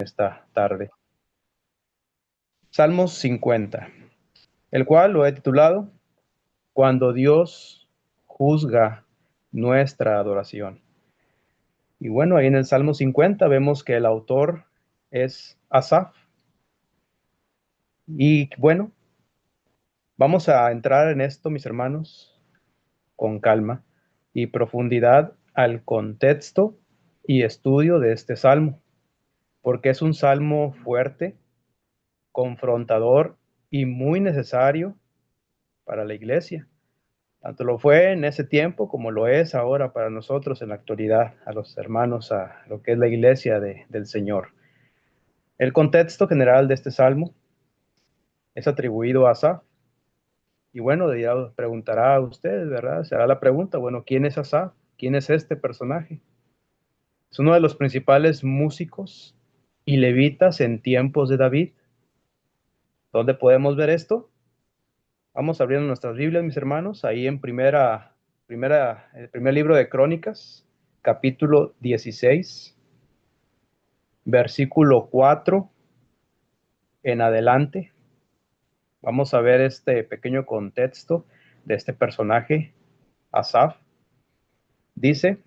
esta tarde. Salmos 50, el cual lo he titulado Cuando Dios juzga nuestra adoración. Y bueno, ahí en el Salmo 50 vemos que el autor es Asaf. Y bueno, vamos a entrar en esto, mis hermanos, con calma y profundidad al contexto y estudio de este salmo, porque es un salmo fuerte, confrontador y muy necesario para la iglesia. Tanto lo fue en ese tiempo como lo es ahora para nosotros en la actualidad, a los hermanos, a lo que es la iglesia del Señor. El contexto general de este salmo es atribuido a Asaf. Y bueno, ya preguntará a ustedes, ¿verdad? Se hará la pregunta, bueno, ¿quién es Asaf? ¿Quién es este personaje? Es uno de los principales músicos y levitas en tiempos de David. ¿Dónde podemos ver esto? Vamos abriendo nuestras Biblias, mis hermanos, ahí en el primer libro de Crónicas, capítulo 16, versículo 4 en adelante. Vamos a ver este pequeño contexto de este personaje, Asaf. Dice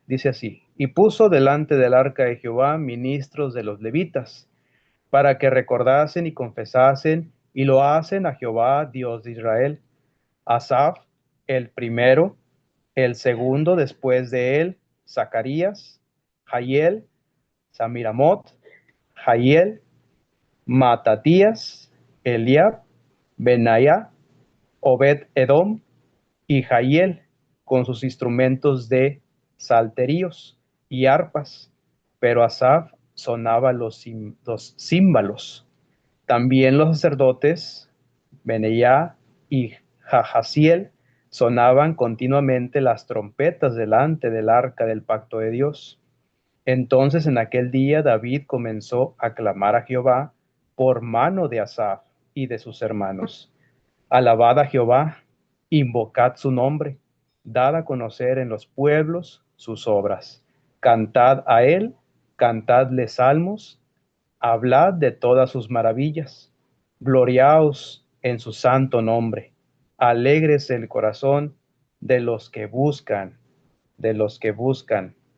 dice así, y puso delante del arca de Jehová ministros de los levitas, para que recordasen y confesasen y lo hacen a Jehová, Dios de Israel. Asaf, el primero, el segundo después de él, Zacarías, Jael, Samiramot, Jael, Matatías, Eliab, Benaya, Obed Edom y Jael, con sus instrumentos de salterios y arpas, pero Asaf sonaba los címbalos. También los sacerdotes, Benaya y Jahaziel, sonaban continuamente las trompetas delante del arca del pacto de Dios. Entonces en aquel día David comenzó a clamar a Jehová por mano de Asaf y de sus hermanos. Alabad a Jehová, invocad su nombre, dad a conocer en los pueblos sus obras. Cantad a él, cantadle salmos, hablad de todas sus maravillas. Gloriaos en su santo nombre. Alégrese el corazón de los que buscan,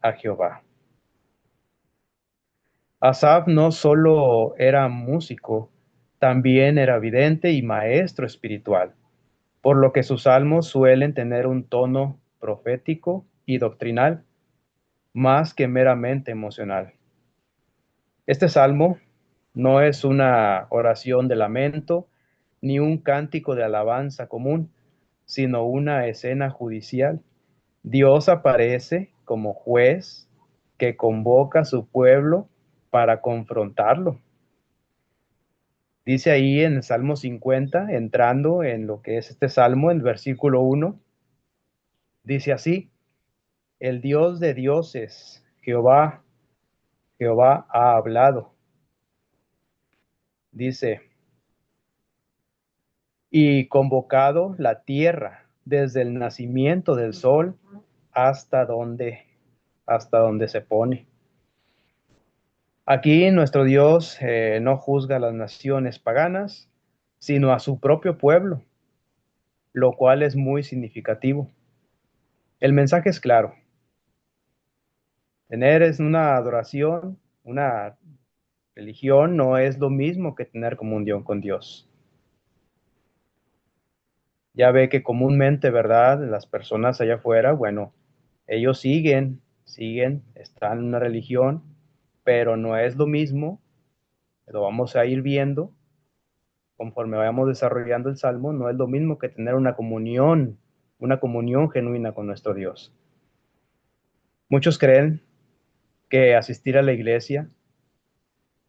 a Jehová. Asaf no solo era músico, también era vidente y maestro espiritual, por lo que sus salmos suelen tener un tono profético y doctrinal, más que meramente emocional. Este salmo no es una oración de lamento ni un cántico de alabanza común, sino una escena judicial. Dios aparece como juez que convoca a su pueblo para confrontarlo. Dice ahí en el Salmo 50, entrando en lo que es este salmo, en el versículo 1, dice así: el Dios de dioses, Jehová ha hablado. Dice, y convocado la tierra desde el nacimiento del sol hasta donde se pone. Aquí nuestro Dios no juzga a las naciones paganas, sino a su propio pueblo, lo cual es muy significativo. El mensaje es claro. Tener es una adoración, una religión no es lo mismo que tener comunión con Dios. Ya ve que comúnmente, ¿verdad? Las personas allá afuera, bueno, ellos están en una religión, pero no es lo mismo, lo vamos a ir viendo conforme vayamos desarrollando el Salmo, no es lo mismo que tener una comunión genuina con nuestro Dios. Muchos creen que asistir a la iglesia,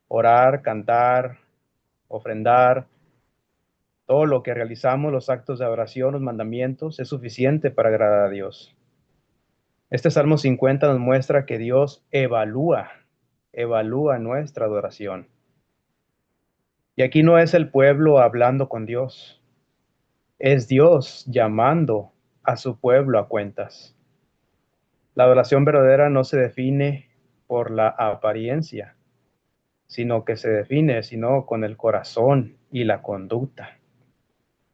orar, cantar, ofrendar, todo lo que realizamos, los actos de adoración, los mandamientos, es suficiente para agradar a Dios. Este Salmo 50 nos muestra que Dios evalúa nuestra adoración. Y aquí no es el pueblo hablando con Dios, es Dios llamando a su pueblo a cuentas. La adoración verdadera no se define por la apariencia, sino que se define, sino con el corazón y la conducta.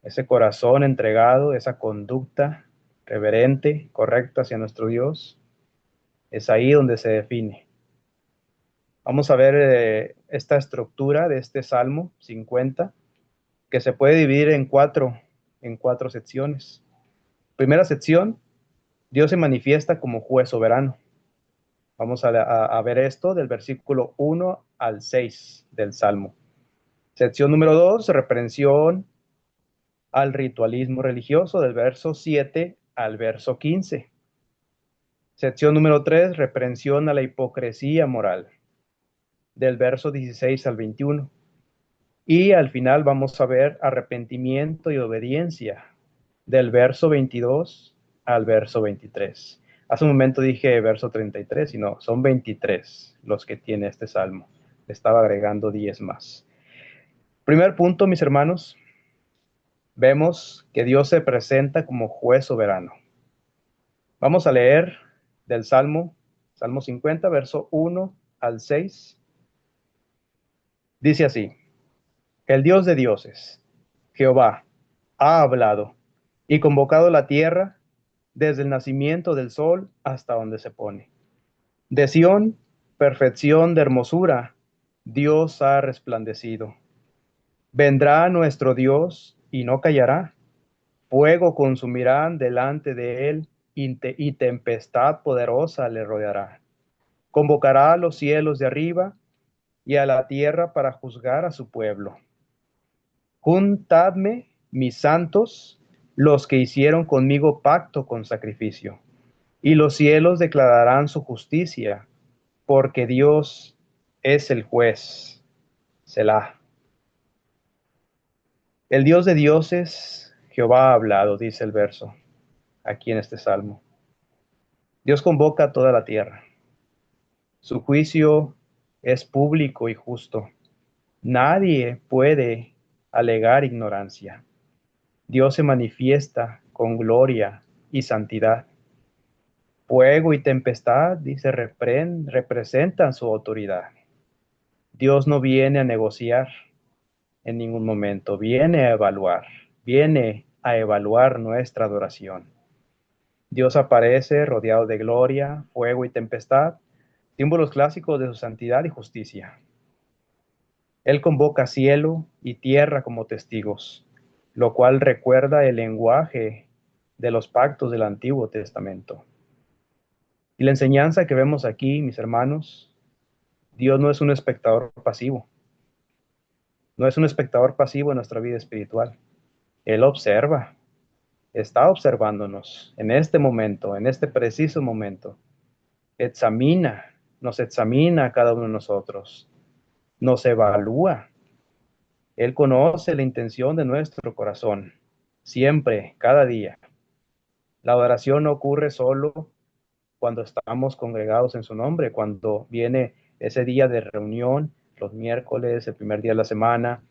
Ese corazón entregado, esa conducta reverente, correcta hacia nuestro Dios, es ahí donde se define. Vamos a ver esta estructura de este Salmo 50, que se puede dividir en cuatro secciones. Primera sección, Dios se manifiesta como juez soberano. Vamos a ver esto del versículo 1 al 6 del Salmo. Sección número 2, reprensión al ritualismo religioso, del verso 7 al verso 15. Sección número 3, reprensión a la hipocresía moral, del verso 16 al 21. Y al final vamos a ver arrepentimiento y obediencia, del verso 22 al verso 23. Hace un momento dije verso 33 y no, son 23 los que tiene este salmo. Estaba agregando 10 más. Primer punto, mis hermanos, vemos que Dios se presenta como juez soberano. Vamos a leer del Salmo 50, verso 1 al 6. Dice así: el Dios de dioses, Jehová, ha hablado y convocado la tierra desde el nacimiento del sol hasta donde se pone. De Sión, perfección de hermosura, Dios ha resplandecido. Vendrá nuestro Dios y no callará. Fuego consumirán delante de él y tempestad poderosa le rodeará. Convocará a los cielos de arriba y a la tierra para juzgar a su pueblo. Juntadme, mis santos, los que hicieron conmigo pacto con sacrificio, y los cielos declararán su justicia, porque Dios es el juez. Selah. El Dios de dioses, Jehová ha hablado, dice el verso, aquí en este salmo. Dios convoca a toda la tierra. Su juicio es público y justo. Nadie puede alegar ignorancia. Dios se manifiesta con gloria y santidad. Fuego y tempestad, dice, representan su autoridad. Dios no viene a negociar en ningún momento, viene a evaluar nuestra adoración. Dios aparece rodeado de gloria, fuego y tempestad, símbolos clásicos de su santidad y justicia. Él convoca cielo y tierra como testigos, lo cual recuerda el lenguaje de los pactos del Antiguo Testamento. Y la enseñanza que vemos aquí, mis hermanos, Dios no es un espectador pasivo, no es un espectador pasivo en nuestra vida espiritual. Él observa, está observándonos en este momento, en este preciso momento. Nos examina a cada uno de nosotros, nos evalúa. Él conoce la intención de nuestro corazón, siempre, cada día. La adoración no ocurre solo cuando estamos congregados en su nombre, cuando viene ese día de reunión, los miércoles, el primer día de la semana,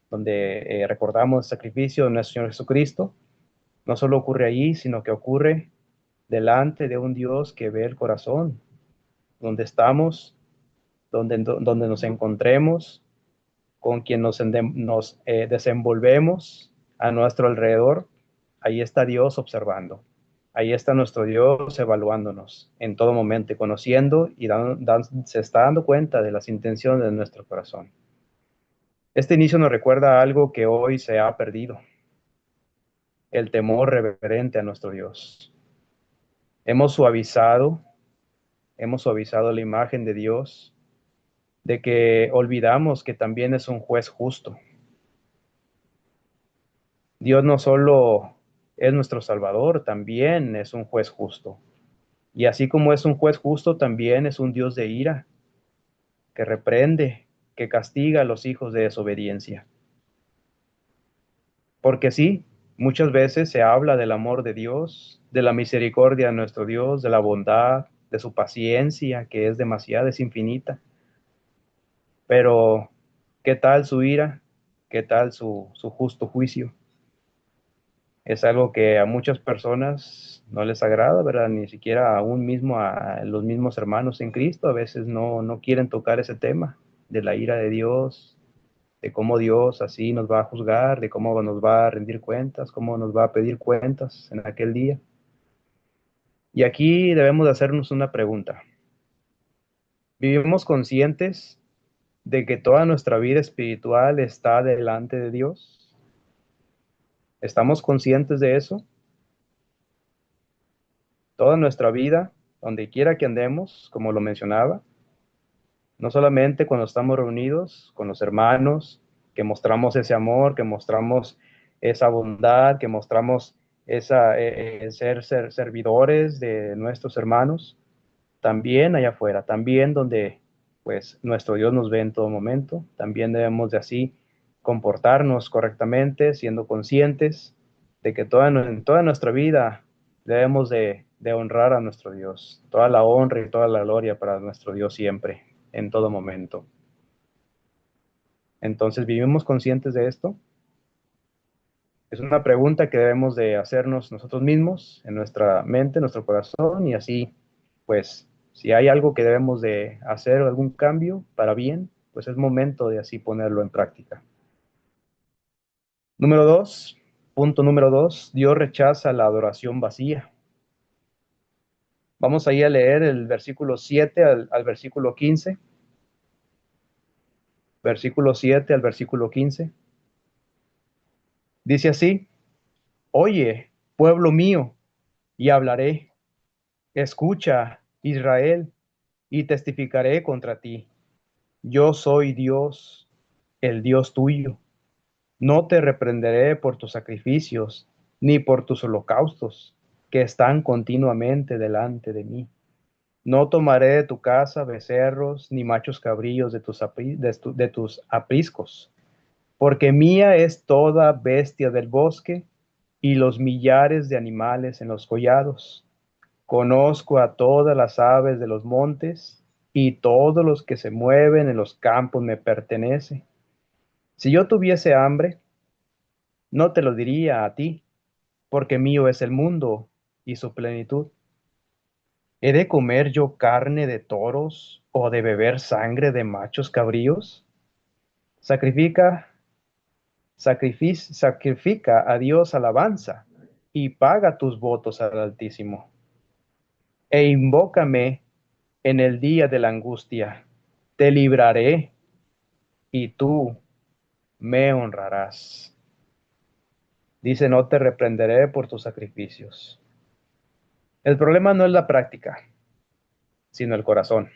donde recordamos el sacrificio de nuestro Señor Jesucristo. No solo ocurre allí, sino que ocurre delante de un Dios que ve el corazón, donde estamos, donde nos encontremos, con quien nos desenvolvemos a nuestro alrededor. Ahí está Dios observando. Ahí está nuestro Dios evaluándonos en todo momento, conociendo y se está dando cuenta de las intenciones de nuestro corazón. Este inicio nos recuerda algo que hoy se ha perdido: el temor reverente a nuestro Dios. Hemos suavizado, hemos suavizado la imagen de Dios, de que olvidamos que también es un juez justo. Dios no solo es nuestro Salvador, también es un juez justo. Y así como es un juez justo, también es un Dios de ira, que reprende, que castiga a los hijos de desobediencia. Porque sí, muchas veces se habla del amor de Dios, de la misericordia de nuestro Dios, de la bondad, de su paciencia, que es demasiada, es infinita. Pero, ¿qué tal su ira? ¿Qué tal su justo juicio? Es algo que a muchas personas no les agrada, ¿verdad? Ni siquiera a los mismos hermanos en Cristo a veces no quieren tocar ese tema. de la ira de Dios, de cómo Dios así nos va a juzgar, de cómo nos va a rendir cuentas, cómo nos va a pedir cuentas en aquel día. Y aquí debemos de hacernos una pregunta. ¿Vivimos conscientes de que toda nuestra vida espiritual está delante de Dios? ¿Estamos conscientes de eso? Toda nuestra vida, donde quiera que andemos, como lo mencionaba, no solamente cuando estamos reunidos con los hermanos, que mostramos ese amor, que mostramos esa bondad, que mostramos ser servidores de nuestros hermanos, también allá afuera, también donde pues nuestro Dios nos ve en todo momento, también debemos de así comportarnos correctamente, siendo conscientes de que en toda nuestra vida debemos de honrar a nuestro Dios, toda la honra y toda la gloria para nuestro Dios siempre, en todo momento. Entonces, ¿vivimos conscientes de esto? Es una pregunta que debemos de hacernos nosotros mismos, en nuestra mente, en nuestro corazón, y así, pues, si hay algo que debemos de hacer, algún cambio para bien, pues es momento de así ponerlo en práctica. Número dos, punto número dos, Dios rechaza la adoración vacía. Vamos ahí a leer el versículo 7 al versículo 15. Versículo 7 al versículo 15. Dice así: Oye, pueblo mío, y hablaré. Escucha, Israel, y testificaré contra ti. Yo soy Dios, el Dios tuyo. No te reprenderé por tus sacrificios, ni por tus holocaustos, que están continuamente delante de mí. No tomaré de tu casa becerros, ni machos cabrillos de tus apriscos, porque mía es toda bestia del bosque y los millares de animales en los collados. Conozco a todas las aves de los montes, y todos los que se mueven en los campos me pertenece. Si yo tuviese hambre, no te lo diría a ti, porque mío es el mundo y su plenitud. ¿He de comer yo carne de toros o de beber sangre de machos cabríos? Sacrifica, sacrifica a Dios alabanza y paga tus votos al Altísimo. E invócame en el día de la angustia. Te libraré y tú me honrarás. Dice, no te reprenderé por tus sacrificios. El problema no es la práctica, sino el corazón.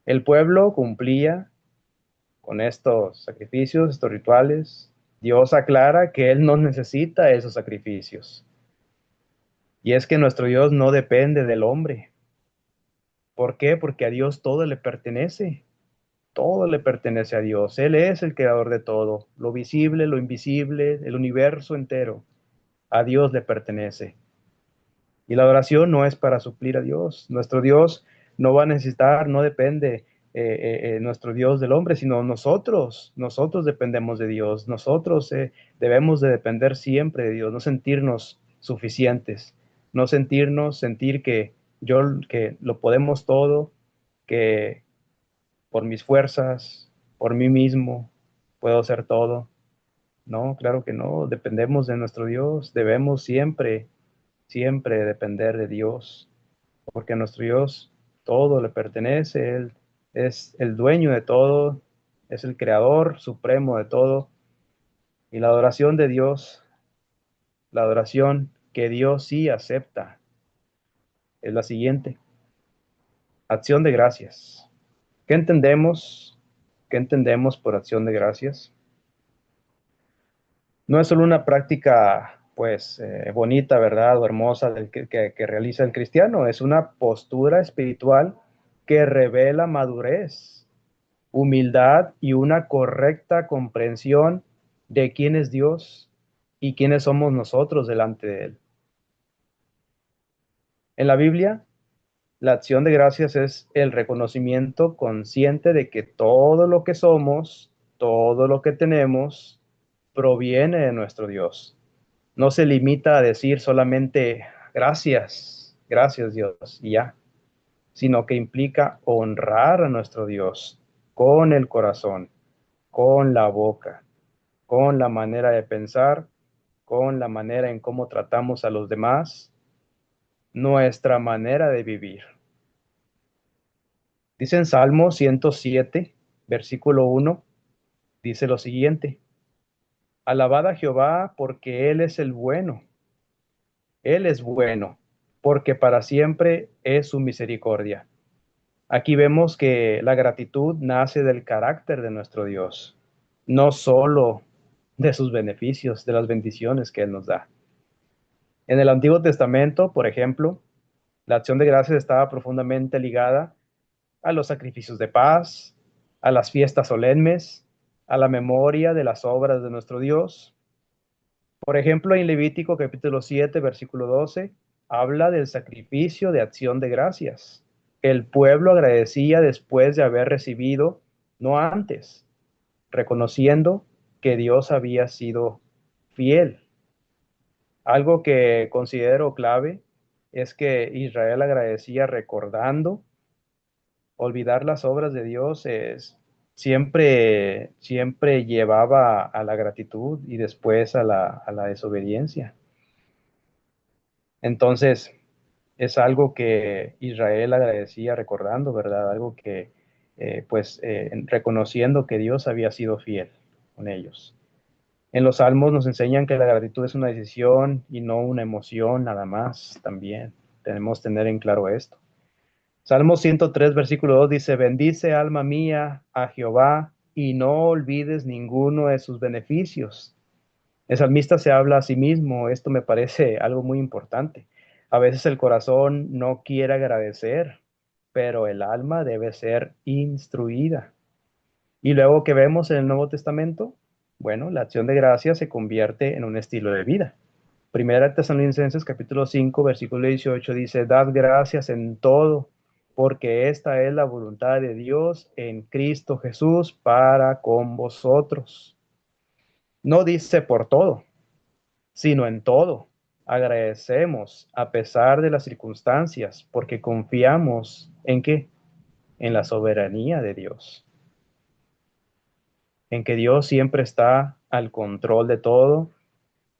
El pueblo cumplía con estos sacrificios, estos rituales. Dios aclara que Él no necesita esos sacrificios. Y es que nuestro Dios no depende del hombre. ¿Por qué? Porque a Dios todo le pertenece. Todo le pertenece a Dios. Él es el creador de todo. Lo visible, lo invisible, el universo entero. A Dios le pertenece. Y la adoración no es para suplir a Dios. Nuestro Dios no va a necesitar, no depende nuestro Dios del hombre, sino nosotros. Nosotros dependemos de Dios. Nosotros debemos de depender siempre de Dios, no sentirnos suficientes, no sentir que lo podemos todo, que por mis fuerzas, por mí mismo, puedo hacer todo. No, claro que no. Dependemos de nuestro Dios. Debemos siempre depender de Dios, porque a nuestro Dios todo le pertenece, Él es el dueño de todo, es el creador supremo de todo. Y la adoración de Dios, la adoración que Dios sí acepta, es la siguiente: acción de gracias. ¿Qué entendemos? ¿Qué entendemos por acción de gracias? No es solo una práctica, pues, bonita, ¿verdad? O hermosa que realiza el cristiano. Es una postura espiritual que revela madurez, humildad y una correcta comprensión de quién es Dios y quiénes somos nosotros delante de Él. En la Biblia, la acción de gracias es el reconocimiento consciente de que todo lo que somos, todo lo que tenemos, proviene de nuestro Dios. No se limita a decir solamente gracias, gracias Dios, y ya, sino que implica honrar a nuestro Dios. con el corazón, con la boca, con la manera de pensar, con la manera en cómo tratamos a los demás, nuestra manera de vivir. Dice en Salmo 107, versículo 1, dice lo siguiente: Alabad a Jehová porque Él es el bueno. Él es bueno, porque para siempre es su misericordia. Aquí vemos que la gratitud nace del carácter de nuestro Dios, no solo de sus beneficios, de las bendiciones que Él nos da. En el Antiguo Testamento, por ejemplo, la acción de gracias estaba profundamente ligada a los sacrificios de paz, a las fiestas solemnes, a la memoria de las obras de nuestro Dios. Por ejemplo, en Levítico capítulo 7, versículo 12, habla del sacrificio de acción de gracias. El pueblo agradecía después de haber recibido, no antes, reconociendo que Dios había sido fiel. Algo que considero clave es que Israel agradecía recordando. Olvidar las obras de Dios es siempre llevaba a la gratitud y después a la desobediencia. Entonces, es algo que Israel agradecía recordando, ¿verdad? Algo que, reconociendo que Dios había sido fiel con ellos. En los Salmos nos enseñan que la gratitud es una decisión y no una emoción nada más, también. Tenemos que tener en claro esto. Salmo 103, versículo 2 dice: Bendice alma mía a Jehová y no olvides ninguno de sus beneficios. El salmista se habla a sí mismo. Esto me parece algo muy importante. A veces el corazón no quiere agradecer, pero el alma debe ser instruida. Y luego que vemos en el Nuevo Testamento, bueno, la acción de gracias se convierte en un estilo de vida. Primera Tesalonicenses capítulo 5, versículo 18 dice: Dad gracias en todo, porque esta es la voluntad de Dios en Cristo Jesús para con vosotros. No dice por todo, sino en todo. Agradecemos a pesar de las circunstancias, porque confiamos en qué, en la soberanía de Dios, en que Dios siempre está al control de todo,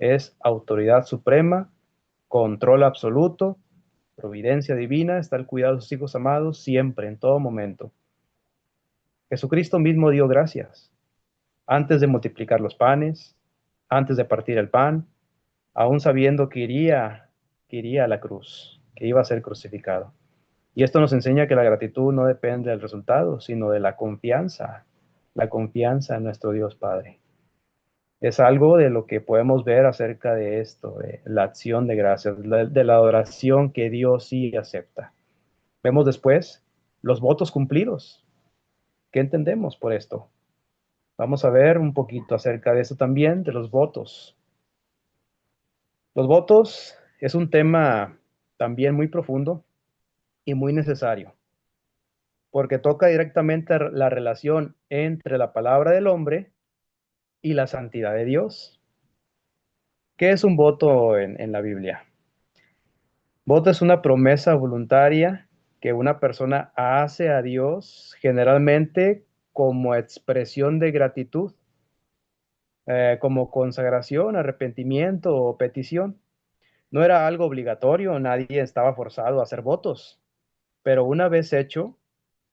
es autoridad suprema, control absoluto, providencia divina, está al cuidado de sus hijos amados siempre, en todo momento. Jesucristo mismo dio gracias antes de multiplicar los panes, antes de partir el pan, aún sabiendo que iría a la cruz, que iba a ser crucificado. Y esto nos enseña que la gratitud no depende del resultado, sino de la confianza en nuestro Dios Padre. Es algo de lo que podemos ver acerca de esto, de la acción de gracias, de la adoración que Dios sí acepta. Vemos después los votos cumplidos. ¿Qué entendemos por esto? Vamos a ver un poquito acerca de eso también, de los votos. Los votos es un tema también muy profundo y muy necesario, porque toca directamente la relación entre la palabra del hombre y la santidad de Dios. ¿Qué es un voto en la Biblia? Voto es una promesa voluntaria que una persona hace a Dios, generalmente como expresión de gratitud, como consagración, arrepentimiento o petición. No era algo obligatorio, nadie estaba forzado a hacer votos, pero una vez hecho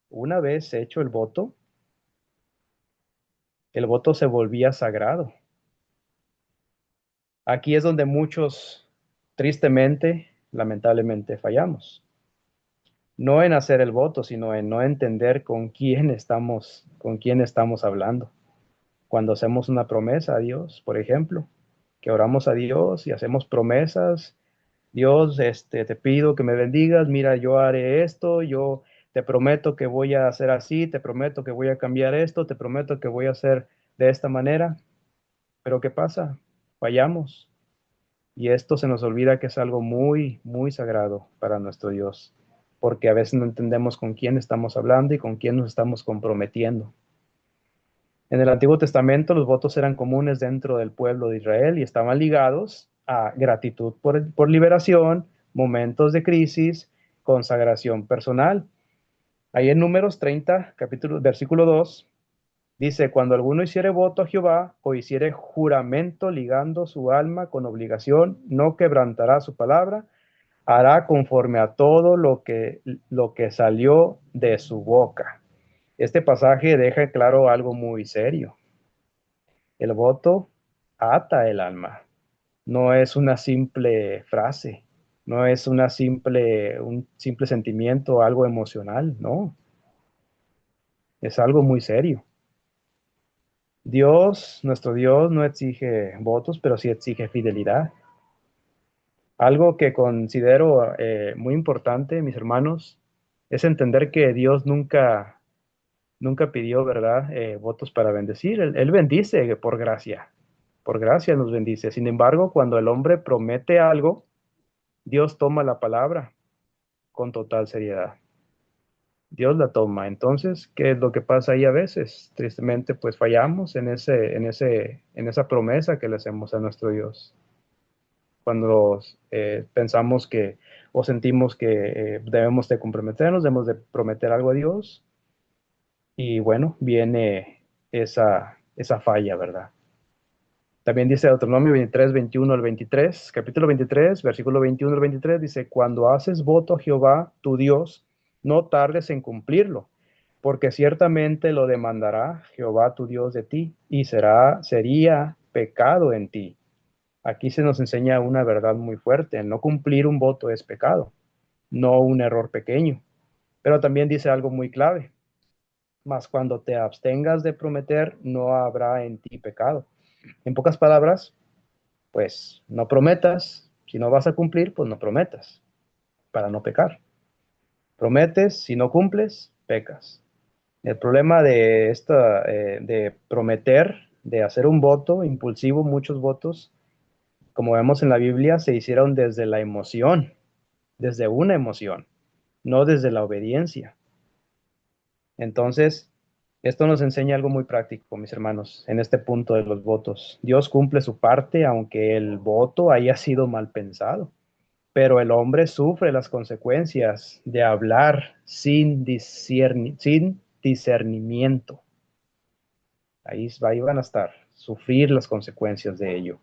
el voto se volvía sagrado. Aquí es donde muchos, tristemente, lamentablemente, fallamos. No en hacer el voto, sino en no entender con quién estamos hablando. Cuando hacemos una promesa a Dios, por ejemplo, que oramos a Dios y hacemos promesas: Dios, te pido que me bendigas, mira, yo haré esto, yo te prometo que voy a hacer así, te prometo que voy a cambiar esto, te prometo que voy a hacer de esta manera. Pero ¿qué pasa? Fallamos. Y esto se nos olvida que es algo muy, muy sagrado para nuestro Dios, porque a veces no entendemos con quién estamos hablando y con quién nos estamos comprometiendo. En el Antiguo Testamento los votos eran comunes dentro del pueblo de Israel y estaban ligados a gratitud por liberación, momentos de crisis, consagración personal. Ahí en Números 30, versículo 2, dice, cuando alguno hiciere voto a Jehová o hiciere juramento ligando su alma con obligación, no quebrantará su palabra, hará conforme a todo lo que salió de su boca. Este pasaje deja claro algo muy serio. El voto ata el alma. No es una simple frase, no es un simple sentimiento, algo emocional, no, es algo muy serio. Dios, nuestro Dios, no exige votos, pero sí exige fidelidad. Algo que considero muy importante, mis hermanos, es entender que Dios nunca pidió, ¿verdad?, votos para bendecir. Él bendice por gracia nos bendice. Sin embargo, cuando el hombre promete algo, Dios toma la palabra con total seriedad. Dios la toma. Entonces, ¿qué es lo que pasa ahí a veces? Tristemente, pues fallamos en esa promesa que le hacemos a nuestro Dios. Cuando pensamos que o sentimos que debemos de comprometernos, debemos de prometer algo a Dios, y bueno, viene esa falla, ¿verdad? También dice Deuteronomio 23, 21 al 23, capítulo 23, versículo 21 al 23, dice, cuando haces voto a Jehová, tu Dios, no tardes en cumplirlo, porque ciertamente lo demandará Jehová tu Dios de ti, y sería pecado en ti. Aquí se nos enseña una verdad muy fuerte: el no cumplir un voto es pecado, no un error pequeño. Pero también dice algo muy clave: mas cuando te abstengas de prometer, no habrá en ti pecado. En pocas palabras, pues no prometas. Si no vas a cumplir, pues no prometas, para no pecar. Prometes, si no cumples, pecas. El problema de prometer, de hacer un voto impulsivo, muchos votos, como vemos en la Biblia, se hicieron desde la emoción, desde una emoción, no desde la obediencia. Entonces, esto nos enseña algo muy práctico, mis hermanos, en este punto de los votos. Dios cumple su parte, aunque el voto haya sido mal pensado, pero el hombre sufre las consecuencias de hablar sin discernimiento. Ahí van a estar, sufrir las consecuencias de ello.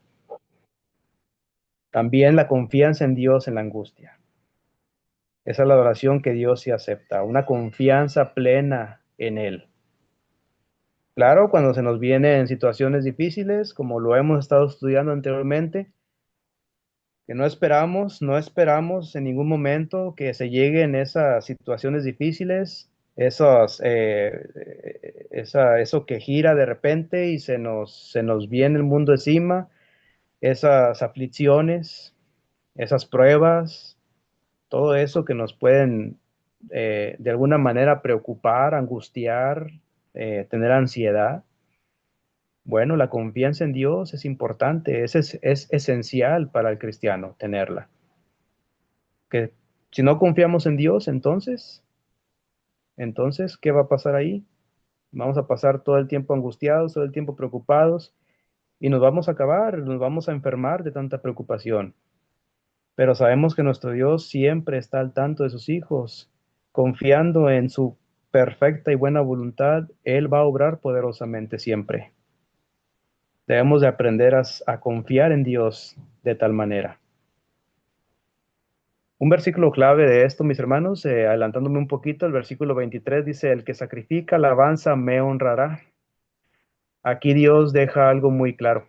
También la confianza en Dios en la angustia. Esa es la oración que Dios sí acepta, una confianza plena en Él. Claro, cuando se nos viene en situaciones difíciles, como lo hemos estado estudiando anteriormente, que no esperamos en ningún momento que se lleguen esas situaciones difíciles, eso que gira de repente y se nos viene el mundo encima, esas aflicciones, esas pruebas, todo eso que nos pueden de alguna manera preocupar, angustiar, tener ansiedad. Bueno, la confianza en Dios es importante, es esencial para el cristiano tenerla. Que si no confiamos en Dios, entonces, ¿qué va a pasar ahí? Vamos a pasar todo el tiempo angustiados, todo el tiempo preocupados, y nos vamos a acabar, nos vamos a enfermar de tanta preocupación. Pero sabemos que nuestro Dios siempre está al tanto de sus hijos, confiando en su perfecta y buena voluntad. Él va a obrar poderosamente siempre. Debemos de aprender a confiar en Dios de tal manera. Un versículo clave de esto, mis hermanos, adelantándome un poquito, el versículo 23 dice, el que sacrifica alabanza me honrará. Aquí Dios deja algo muy claro.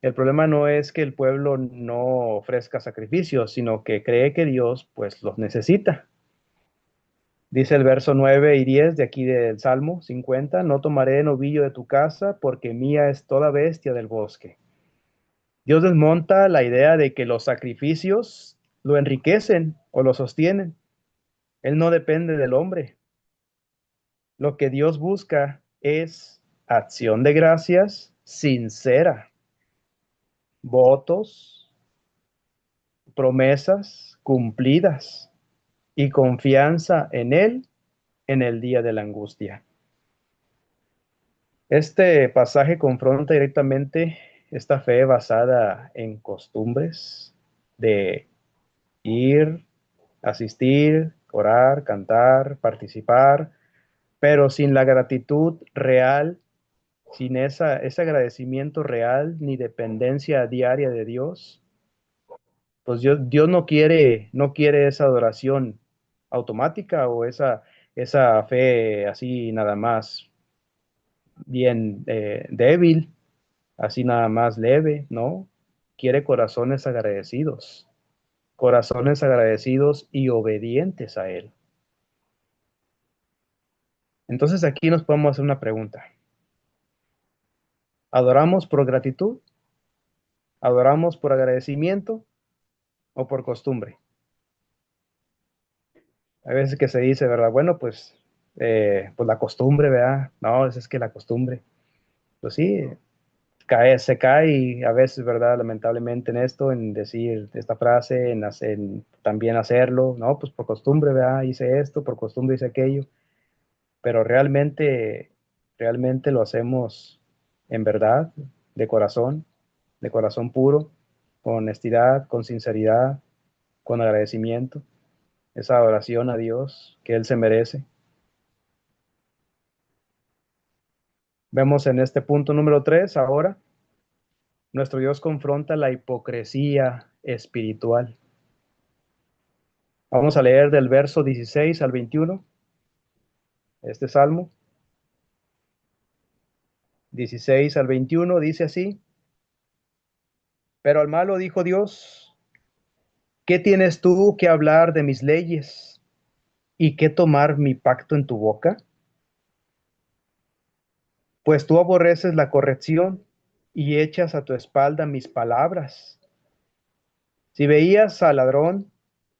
El problema no es que el pueblo no ofrezca sacrificios, sino que cree que Dios pues los necesita. Dice el verso 9 y 10 de aquí del Salmo 50, no tomaré novillo de tu casa, porque mía es toda bestia del bosque. Dios desmonta la idea de que los sacrificios lo enriquecen o lo sostienen. Él no depende del hombre. Lo que Dios busca es acción de gracias sincera, votos, promesas cumplidas y confianza en Él en el día de la angustia. Este pasaje confronta directamente esta fe basada en costumbres de ir, asistir, orar, cantar, participar, pero sin la gratitud real, sin ese agradecimiento real ni dependencia diaria de Dios, pues Dios no quiere esa adoración automática o esa fe así nada más bien débil, así nada más leve, ¿no? Quiere corazones agradecidos y obedientes a Él. Entonces aquí nos podemos hacer una pregunta. ¿Adoramos por gratitud? ¿Adoramos por agradecimiento o por costumbre? Hay veces que se dice, ¿verdad? Bueno, pues la costumbre, ¿verdad? No, es que la costumbre. Pues sí, se cae y a veces, ¿verdad? Lamentablemente en esto, en decir esta frase, en también hacerlo, no, pues por costumbre, ¿verdad? Hice esto, por costumbre hice aquello, pero realmente lo hacemos en verdad, de corazón puro, con honestidad, con sinceridad, con agradecimiento, esa oración a Dios que Él se merece. Vemos en este punto número 3 ahora, nuestro Dios confronta la hipocresía espiritual. Vamos a leer del verso 16 al 21, este salmo. 16 al 21 dice así: Pero al malo dijo Dios, ¿qué tienes tú que hablar de mis leyes y qué tomar mi pacto en tu boca? Pues tú aborreces la corrección y echas a tu espalda mis palabras. Si veías al ladrón,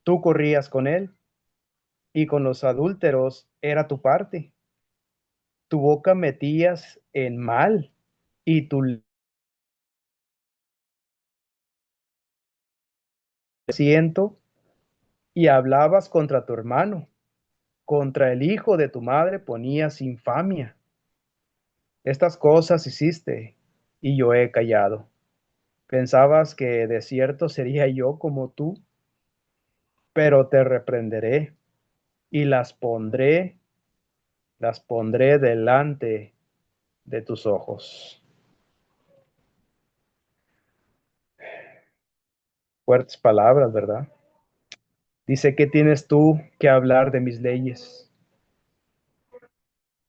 tú corrías con él, y con los adúlteros era tu parte. Tu boca metías en mal, y tu asiento, y hablabas contra tu hermano, contra el hijo de tu madre ponías infamia. Estas cosas hiciste, y yo he callado. Pensabas que de cierto sería yo como tú, pero te reprenderé y las pondré delante de tus ojos. Fuertes palabras, ¿verdad? Dice, ¿qué tienes tú que hablar de mis leyes?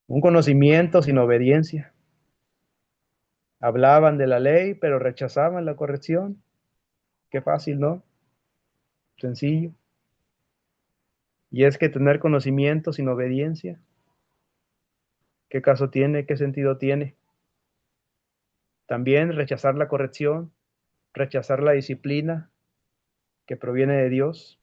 Un conocimiento sin obediencia. Hablaban de la ley, pero rechazaban la corrección. Qué fácil, ¿no? Sencillo. Y es que tener conocimiento sin obediencia, ¿qué caso tiene? ¿Qué sentido tiene? También rechazar la corrección, rechazar la disciplina que proviene de Dios.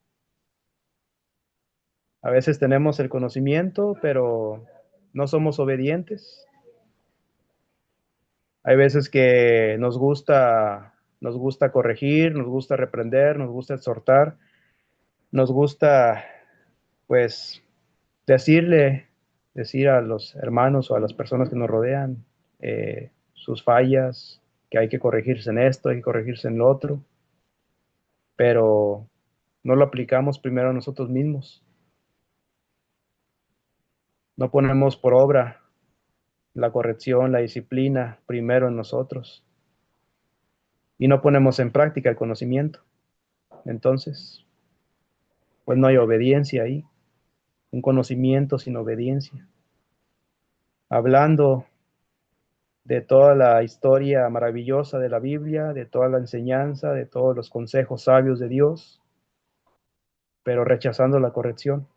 A veces tenemos el conocimiento, pero no somos obedientes. Hay veces que nos gusta corregir, nos gusta reprender, nos gusta exhortar, nos gusta, pues, decirle, decir a los hermanos o a las personas que nos rodean sus fallas, que hay que corregirse en esto, hay que corregirse en lo otro, pero no lo aplicamos primero a nosotros mismos. No ponemos por obra la corrección, la disciplina primero en nosotros y no ponemos en práctica el conocimiento. Entonces, pues no hay obediencia ahí, un conocimiento sin obediencia. Hablando de toda la historia maravillosa de la Biblia, de toda la enseñanza, de todos los consejos sabios de Dios, pero rechazando la corrección.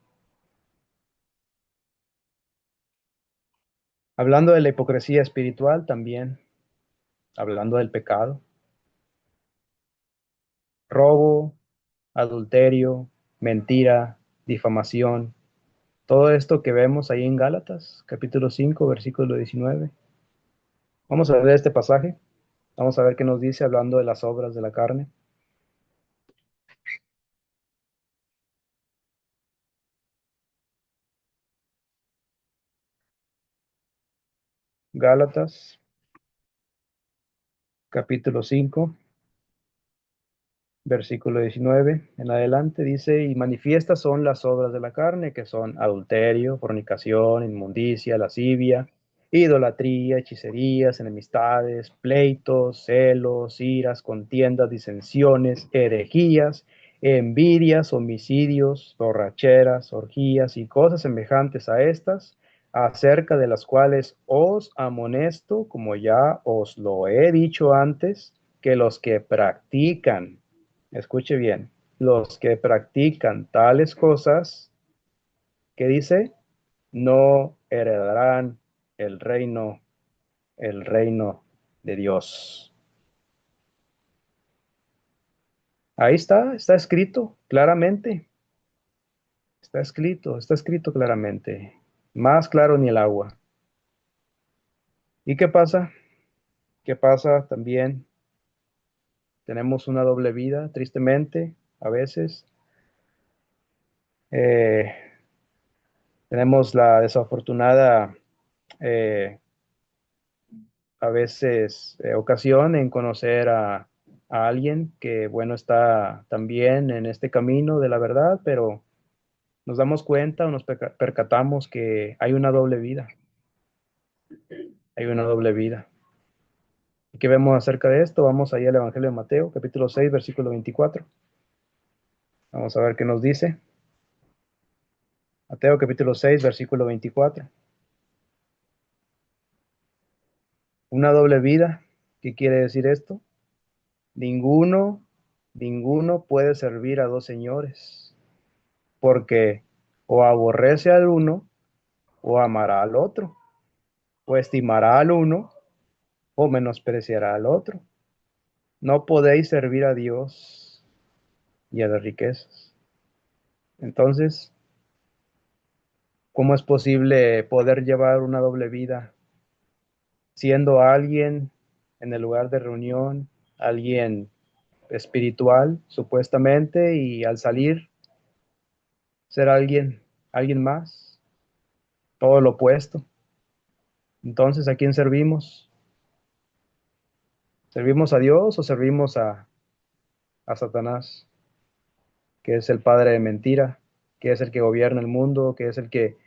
Hablando de la hipocresía espiritual también, hablando del pecado, robo, adulterio, mentira, difamación, todo esto que vemos ahí en Gálatas, capítulo 5 versículo 19. Vamos a ver este pasaje, vamos a ver qué nos dice hablando de las obras de la carne. Gálatas, capítulo 5 Versículo 19 en adelante dice, y manifiestas son las obras de la carne, que son adulterio, fornicación, inmundicia, lascivia, idolatría, hechicerías, enemistades, pleitos, celos, iras, contiendas, disensiones, herejías, envidias, homicidios, borracheras, orgías y cosas semejantes a estas, acerca de las cuales os amonesto, como ya os lo he dicho antes, que los que practican, escuche bien, los que practican tales cosas, ¿qué dice? No heredarán el reino, el reino de Dios. Ahí está escrito claramente, está escrito claramente, más claro ni el agua. ¿Y qué pasa? ¿Qué pasa también? Tenemos una doble vida, tristemente, a veces. Eh, tenemos la desafortunada eh, a veces ocasión en conocer a alguien que, bueno, está también en este camino de la verdad, pero nos damos cuenta o nos percatamos que hay una doble vida, hay una doble vida. ¿Y qué vemos acerca de esto? Vamos ahí al Evangelio de Mateo, capítulo 6 versículo 24. Vamos a ver qué nos dice. Mateo, capítulo 6 versículo 24. Una doble vida. ¿Qué quiere decir esto? Ninguno, ninguno puede servir a dos señores, porque o aborrece al uno, o amará al otro, o estimará al uno, o menospreciará al otro. No podéis servir a Dios y a las riquezas. Entonces, ¿cómo es posible poder llevar una doble vida siendo alguien en el lugar de reunión, alguien espiritual, supuestamente, y al salir ser alguien más, todo lo opuesto? Entonces, ¿a quién servimos? ¿Servimos a Dios o servimos a Satanás, que es el padre de mentira, que es el que gobierna el mundo, que es el que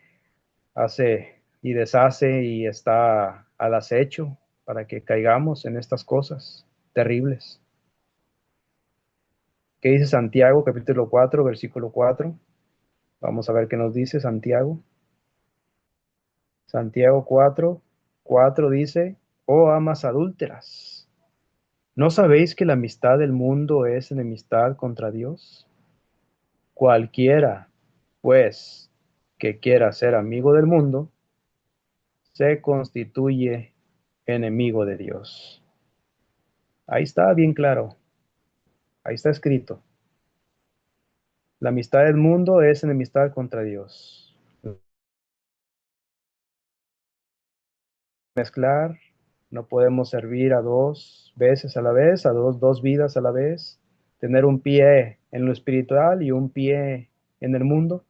hace y deshace y está al acecho para que caigamos en estas cosas terribles? ¿Qué dice Santiago, capítulo 4 versículo 4? Vamos a ver qué nos dice Santiago. Santiago 4 dice, oh amas adúlteras, ¿no sabéis que la amistad del mundo es enemistad contra Dios? Cualquiera, pues, que quiera ser amigo del mundo, se constituye enemigo de Dios. Ahí está bien claro, ahí está escrito. La amistad del mundo es enemistad contra Dios. Mezclar, no podemos servir a dos veces a la vez, a dos vidas a la vez, tener un pie en lo espiritual y un pie en el mundo.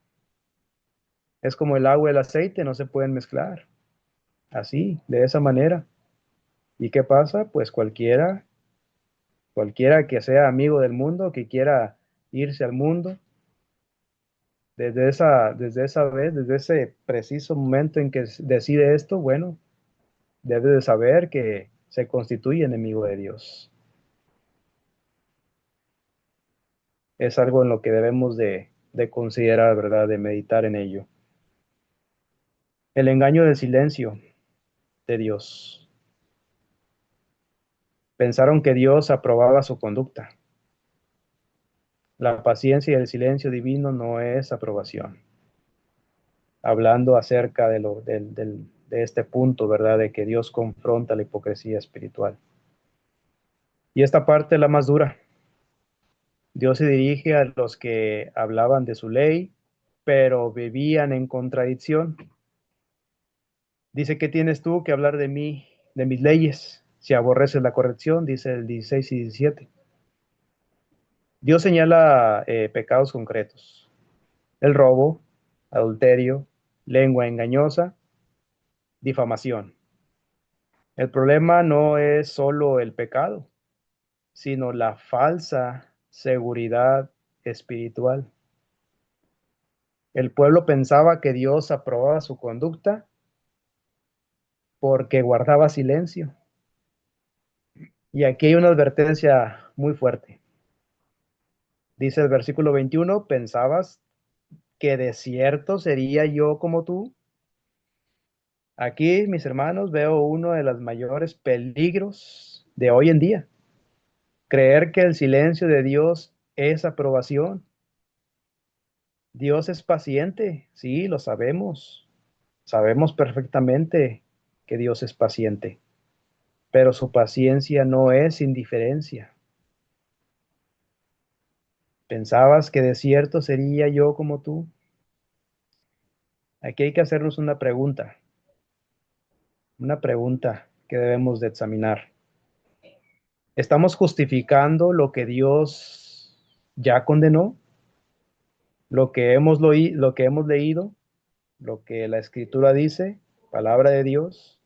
Es como el agua y el aceite, no se pueden mezclar. Así, de esa manera. ¿Y qué pasa? Pues cualquiera que sea amigo del mundo, que quiera irse al mundo, desde ese preciso momento en que decide esto, bueno, debe de saber que se constituye enemigo de Dios. Es algo en lo que debemos de considerar, ¿verdad? De meditar en ello. El engaño del silencio de Dios. Pensaron que Dios aprobaba su conducta. La paciencia y el silencio divino no es aprobación. Hablando acerca de este punto, ¿verdad? De que Dios confronta la hipocresía espiritual. Y esta parte es la más dura. Dios se dirige a los que hablaban de su ley, pero vivían en contradicción. Dice, ¿qué tienes tú que hablar de mí, de mis leyes, si aborreces la corrección? Dice el 16 y 17. Dios señala pecados concretos: el robo, adulterio, lengua engañosa, difamación. El problema no es solo el pecado, sino la falsa seguridad espiritual. El pueblo pensaba que Dios aprobaba su conducta porque guardaba silencio. Y aquí hay una advertencia muy fuerte. Dice el versículo 21, ¿pensabas que de cierto sería yo como tú? Aquí, mis hermanos, veo uno de los mayores peligros de hoy en día. Creer que el silencio de Dios es aprobación. Dios es paciente, sí, lo sabemos. Sabemos perfectamente que Dios es paciente, pero su paciencia no es indiferencia. ¿Pensabas que de cierto sería yo como tú? Aquí hay que hacernos una pregunta que debemos de examinar. ¿Estamos justificando lo que Dios ya condenó? Lo que hemos leído, lo que la Escritura dice, palabra de Dios,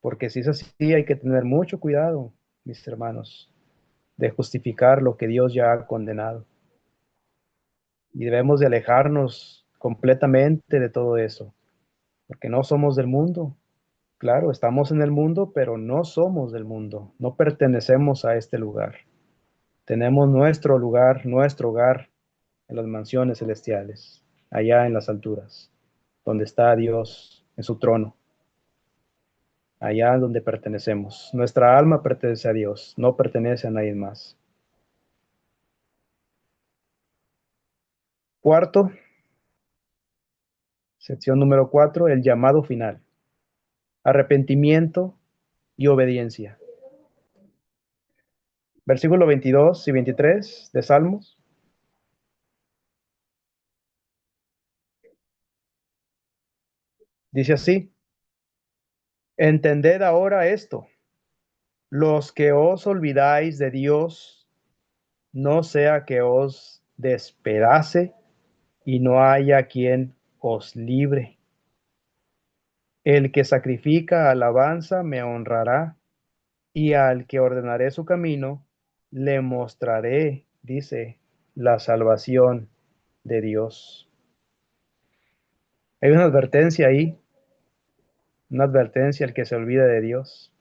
porque si es así hay que tener mucho cuidado, mis hermanos, de justificar lo que Dios ya ha condenado. Y debemos de alejarnos completamente de todo eso, porque no somos del mundo. Claro, estamos en el mundo, pero no somos del mundo, no pertenecemos a este lugar. Tenemos nuestro lugar, nuestro hogar en las mansiones celestiales, allá en las alturas, donde está Dios en su trono, allá donde pertenecemos. Nuestra alma pertenece a Dios, no pertenece a nadie más. Cuarto, sección número 4, el llamado final. Arrepentimiento y obediencia. Versículo 22 y 23 de Salmos. Dice así, entended ahora esto, los que os olvidáis de Dios, no sea que os despedace y no haya quien os libre. El que sacrifica alabanza me honrará, y al que ordenaré su camino, le mostraré, dice, la salvación de Dios. Hay una advertencia ahí, una advertencia al que se olvida de Dios.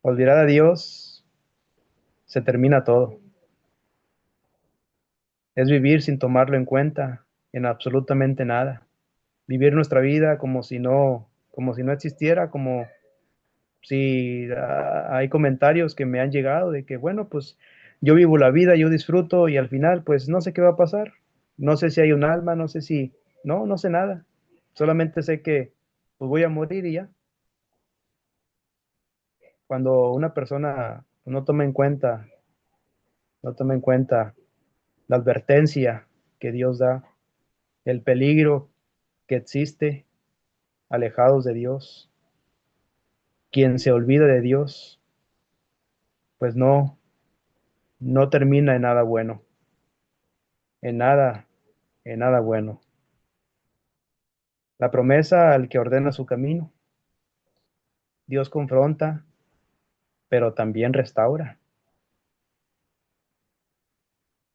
Olvidar a Dios, se termina todo. Es vivir sin tomarlo en cuenta en absolutamente nada. Vivir nuestra vida como si no existiera, como si hay comentarios que me han llegado de que, bueno, pues yo vivo la vida, yo disfruto y al final, pues no sé qué va a pasar. No sé si hay un alma, no sé si, no sé nada. Solamente sé que pues voy a morir y ya. Cuando una persona no toma en cuenta la advertencia que Dios da, el peligro que existe alejados de Dios, quien se olvida de Dios, pues no termina en nada bueno, en nada, en nada bueno. La promesa al que ordena su camino, Dios confronta, pero también restaura.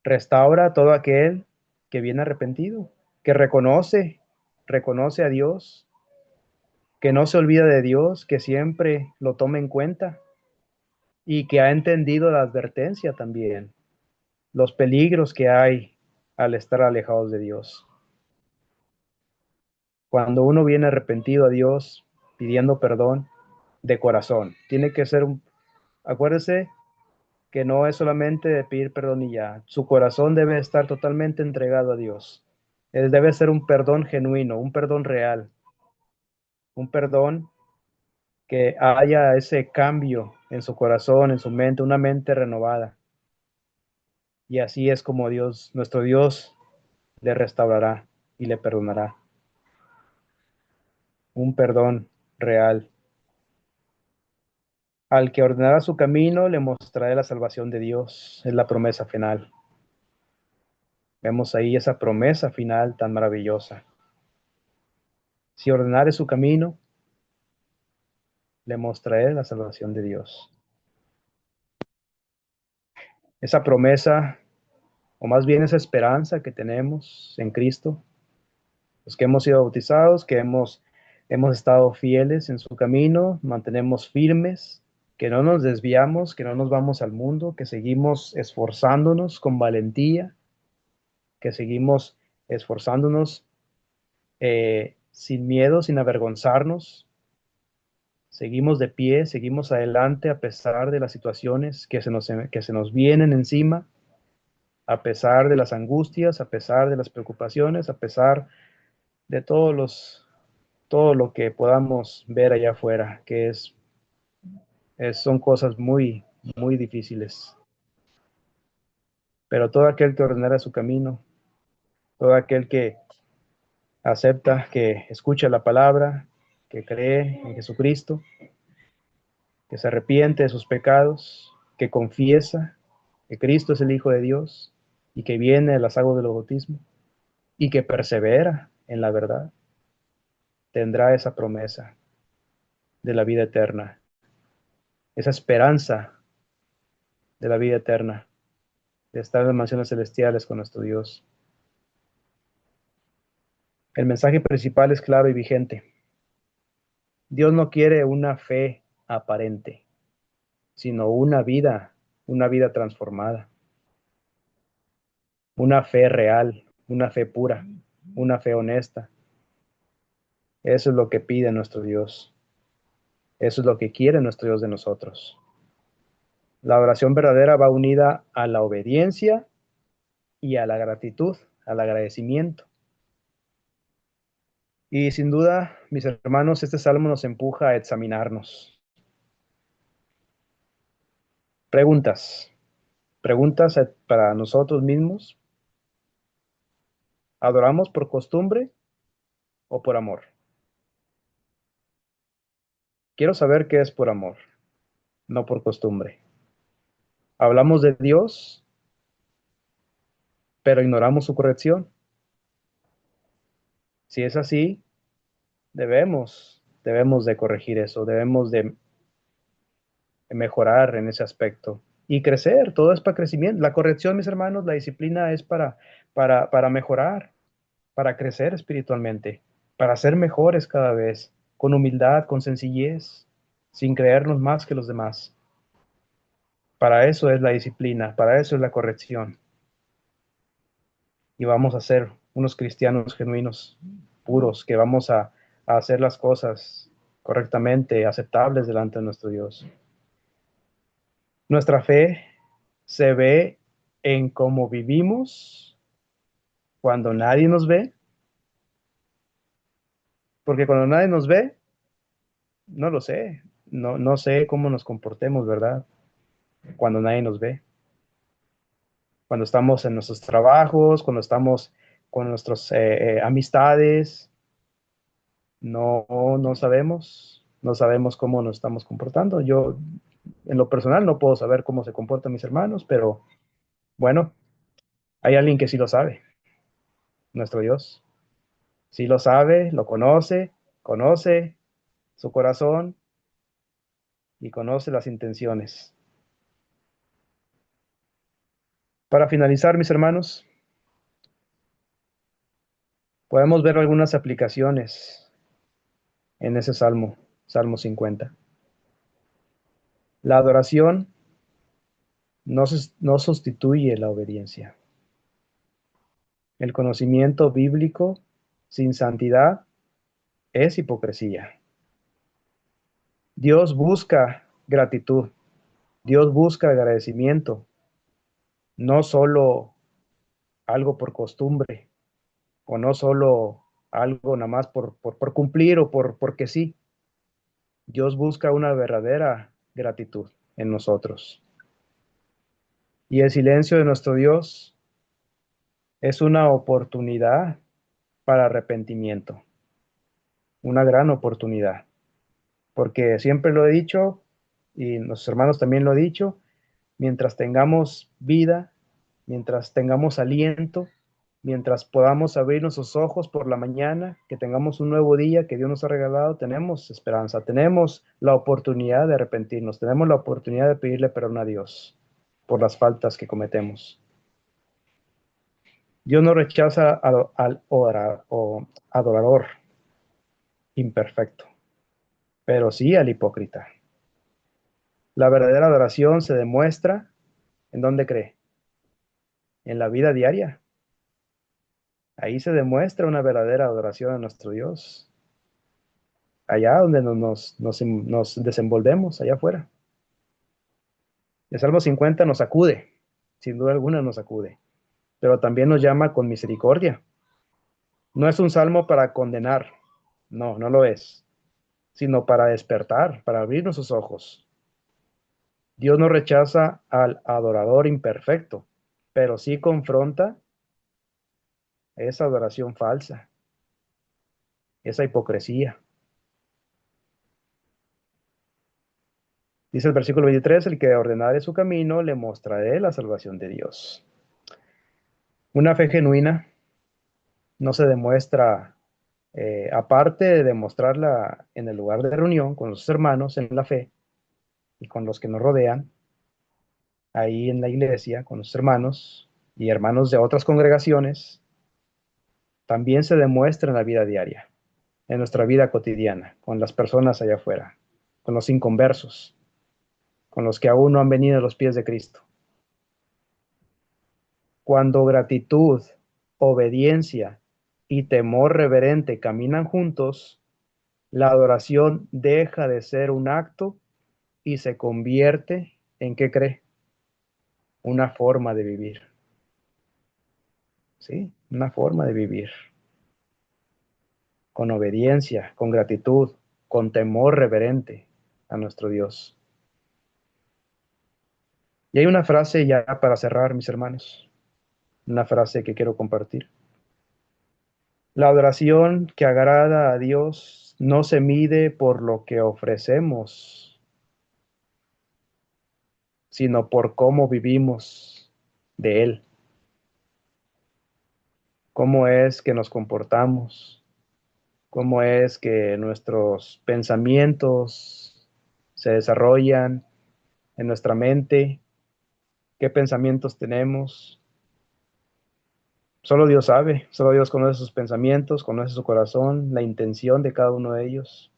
Restaura a todo aquel que viene arrepentido, que reconoce a Dios, que no se olvida de Dios, que siempre lo toma en cuenta y que ha entendido la advertencia también, los peligros que hay al estar alejados de Dios. Cuando uno viene arrepentido a Dios, pidiendo perdón de corazón, tiene que ser acuérdese que no es solamente de pedir perdón y ya, su corazón debe estar totalmente entregado a Dios. Él debe ser un perdón genuino, un perdón real, un perdón que haya ese cambio en su corazón, en su mente, una mente renovada. Y así es como Dios, nuestro Dios, le restaurará y le perdonará. Un perdón real. Al que ordenará su camino, le mostraré la salvación de Dios. Es la promesa final. Vemos ahí esa promesa final tan maravillosa. Si ordenare su camino, le mostraré la salvación de Dios. esa promesa, o más bien esa esperanza que tenemos en Cristo, los que hemos sido bautizados, que hemos estado fieles en su camino, mantenemos firmes, que no nos desviamos, que no nos vamos al mundo, que seguimos esforzándonos con valentía, que seguimos esforzándonos sin miedo, sin avergonzarnos. Seguimos de pie, seguimos adelante a pesar de las situaciones que se nos vienen encima, a pesar de las angustias, a pesar de las preocupaciones, a pesar de todo lo que podamos ver allá afuera, que son cosas muy, muy difíciles. Pero todo aquel que ordenara su camino, todo aquel que acepta, que escucha la palabra, que cree en Jesucristo, que se arrepiente de sus pecados, que confiesa que Cristo es el Hijo de Dios y que viene a las aguas del bautismo y que persevera en la verdad, tendrá esa promesa de la vida eterna, esa esperanza de la vida eterna, de estar en las mansiones celestiales con nuestro Dios. El mensaje principal es claro y vigente. Dios no quiere una fe aparente, sino una vida transformada, una fe real, una fe pura, una fe honesta. Eso es lo que pide nuestro Dios. Eso es lo que quiere nuestro Dios de nosotros. La oración verdadera va unida a la obediencia y a la gratitud, al agradecimiento. Y sin duda, mis hermanos, este salmo nos empuja a examinarnos. Preguntas. Preguntas para nosotros mismos. ¿Adoramos por costumbre o por amor? Quiero saber qué es por amor, no por costumbre. Hablamos de Dios, pero ignoramos su corrección. Si es así, debemos de corregir eso, debemos de mejorar en ese aspecto y crecer. Todo es para crecimiento. La corrección, mis hermanos, la disciplina es para mejorar, para crecer espiritualmente, para ser mejores cada vez, con humildad, con sencillez, sin creernos más que los demás. Para eso es la disciplina, para eso es la corrección. Y vamos a ser unos cristianos genuinos, puros, que vamos a hacer las cosas correctamente, aceptables delante de nuestro Dios. Nuestra fe se ve en cómo vivimos cuando nadie nos ve, porque cuando nadie nos ve, no lo sé, no sé cómo nos comportemos, ¿verdad? Cuando nadie nos ve, cuando estamos en nuestros trabajos, cuando estamos con nuestras amistades, no sabemos, no sabemos cómo nos estamos comportando. Yo, en lo personal, no puedo saber cómo se comportan mis hermanos, pero bueno, hay alguien que sí lo sabe, nuestro Dios. Sí lo sabe, lo conoce, conoce su corazón y conoce las intenciones. Para finalizar, mis hermanos, podemos ver algunas aplicaciones en ese salmo, Salmo 50. La adoración no sustituye la obediencia. El conocimiento bíblico sin santidad es hipocresía. Dios busca gratitud, Dios busca agradecimiento, no solo algo por costumbre o no solo algo nada más por cumplir o porque sí. Dios busca una verdadera gratitud en nosotros. Y el silencio de nuestro Dios es una oportunidad para arrepentimiento, una gran oportunidad, porque siempre lo he dicho y nuestros hermanos también lo han dicho, mientras tengamos vida, mientras tengamos aliento, mientras podamos abrir nuestros ojos por la mañana, que tengamos un nuevo día que Dios nos ha regalado, tenemos esperanza, tenemos la oportunidad de arrepentirnos, tenemos la oportunidad de pedirle perdón a Dios. por las faltas que cometemos. Dios no rechaza al adorador imperfecto, pero sí al hipócrita. La verdadera adoración se demuestra ¿en dónde cree? En la vida diaria. Ahí se demuestra una verdadera adoración a nuestro Dios. Allá donde nos desenvolvemos, allá afuera. El Salmo 50 nos sacude, sin duda alguna nos sacude, pero también nos llama con misericordia. No es un salmo para condenar, no, no lo es, sino para despertar, para abrir nuestros ojos. Dios no rechaza al adorador imperfecto, pero sí confronta esa adoración falsa, esa hipocresía. Dice el versículo 23, el que ordenare su camino, le mostraré la salvación de Dios. Una fe genuina no se demuestra, aparte de demostrarla en el lugar de reunión con los hermanos en la fe y con los que nos rodean, ahí en la iglesia, con los hermanos y hermanos de otras congregaciones, también se demuestra en la vida diaria, en nuestra vida cotidiana, con las personas allá afuera, con los inconversos, con los que aún no han venido a los pies de Cristo. Cuando gratitud, obediencia y temor reverente caminan juntos, la adoración deja de ser un acto y se convierte en, ¿qué cree? Una forma de vivir. ¿Sí? Una forma de vivir. Con obediencia, con gratitud, con temor reverente a nuestro Dios. Y hay una frase ya para cerrar, mis hermanos. Una frase que quiero compartir. La adoración que agrada a Dios no se mide por lo que ofrecemos, sino por cómo vivimos de Él. Cómo es que nos comportamos, cómo es que nuestros pensamientos se desarrollan en nuestra mente, qué pensamientos tenemos. Solo Dios sabe, solo Dios conoce sus pensamientos, conoce su corazón, la intención de cada uno de ellos.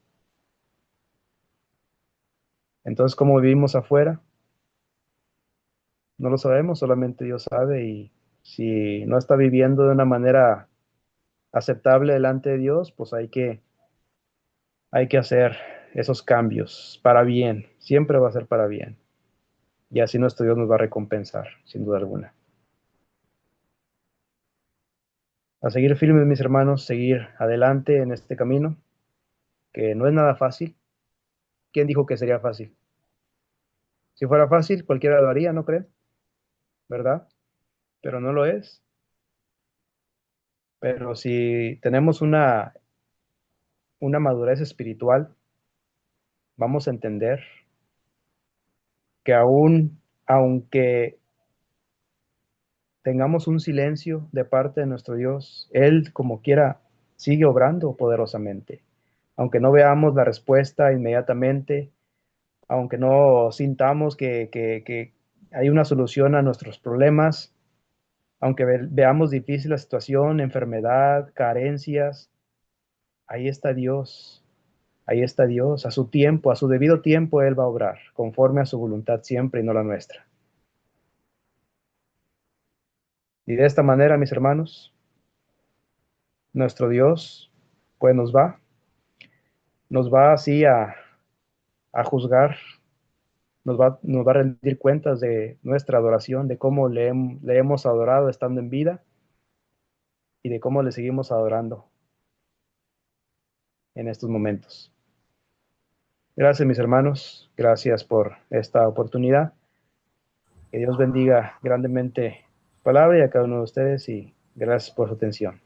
Entonces, ¿cómo vivimos afuera? No lo sabemos, solamente Dios sabe. Y si no está viviendo de una manera aceptable delante de Dios, pues hay que hacer esos cambios para bien. Siempre va a ser para bien. Y así nuestro Dios nos va a recompensar, sin duda alguna. A seguir firmes, mis hermanos, seguir adelante en este camino, que no es nada fácil. ¿Quién dijo que sería fácil? Si fuera fácil, cualquiera lo haría, ¿no creen? ¿Verdad? Pero no lo es. Pero si tenemos una madurez espiritual, vamos a entender que aún, aunque tengamos un silencio de parte de nuestro Dios, Él, como quiera, sigue obrando poderosamente. Aunque no veamos la respuesta inmediatamente, aunque no sintamos que hay una solución a nuestros problemas, aunque veamos difícil la situación, enfermedad, carencias, ahí está Dios, ahí está Dios, a su tiempo, a su debido tiempo Él va a obrar, conforme a su voluntad siempre y no la nuestra. Y de esta manera, mis hermanos, nuestro Dios, pues nos va así a juzgar, nos va a rendir cuentas de nuestra adoración, de cómo le hemos adorado estando en vida y de cómo le seguimos adorando en estos momentos. Gracias, mis hermanos. Gracias por esta oportunidad. Que Dios bendiga grandemente su palabra y a cada uno de ustedes y gracias por su atención.